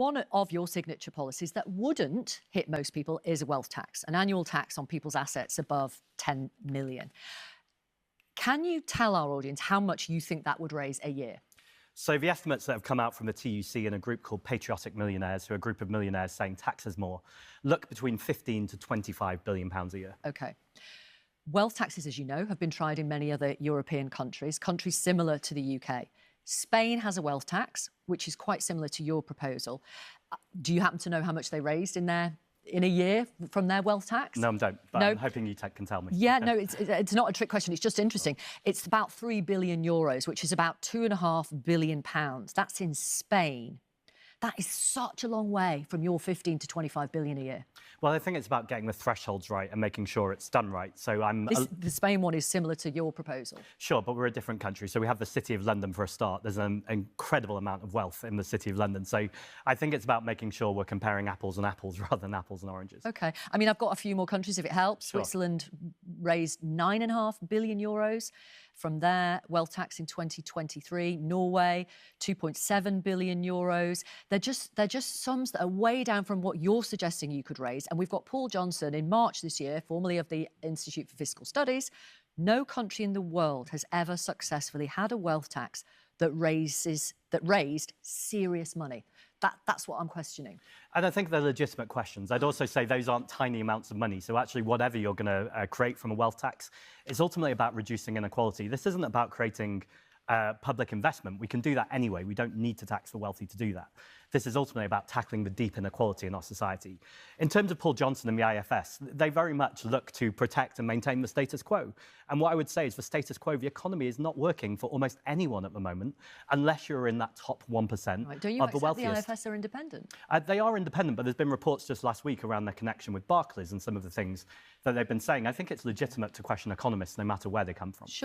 one of your signature policies that wouldn't hit most people is a wealth tax, an annual tax on people's assets above 10 million. Can you tell our audience how much you think that would raise a year? So the estimates that have come out from the TUC and a group called Patriotic Millionaires, who are a group of millionaires saying taxes more, look between 15 to 25 billion pounds a year. OK. Wealth taxes, as you know, have been tried in many other European countries similar to the UK. Spain has a wealth tax, which is quite similar to your proposal. Do you happen to know how much they raised in a year from their wealth tax? No, I don't, but no. I'm hoping you can tell me. Yeah, no, it's not a trick question. It's just interesting. It's about 3 billion euros, which is about £2.5 billion. That's in Spain. That is such a long way from your 15 to 25 billion a year. Well, I think it's about getting the thresholds right and making sure it's done right. So the Spain one is similar to your proposal. Sure, but we're a different country. So we have the City of London for a start. There's an incredible amount of wealth in the City of London. So I think it's about making sure we're comparing apples and apples rather than apples and oranges. OK. I mean, I've got a few more countries, if it helps. Sure. Switzerland raised 9.5 billion euros from their wealth tax in 2023. Norway, 2.7 billion euros. They're just sums that are way down from what you're suggesting you could raise. And we've got Paul Johnson in March this year, formerly of the Institute for Fiscal Studies. No country in the world has ever successfully had a wealth tax that raised serious money. That's what I'm questioning. And I think they're legitimate questions. I'd also say those aren't tiny amounts of money. So actually, whatever you're going to create from a wealth tax is ultimately about reducing inequality. This isn't about creating public investment. We can do that anyway. We don't need to tax the wealthy to do that. This is ultimately about tackling the deep inequality in our society. In terms of Paul Johnson and the IFS, they very much look to protect and maintain the status quo. And what I would say is the status quo, the economy is not working for almost anyone at the moment, unless you're in that top 1% right. Don't you of the wealthiest. The IFS are independent? They are independent, but there's been reports just last week around their connection with Barclays and some of the things that they've been saying. I think it's legitimate to question economists, no matter where they come from. Sure.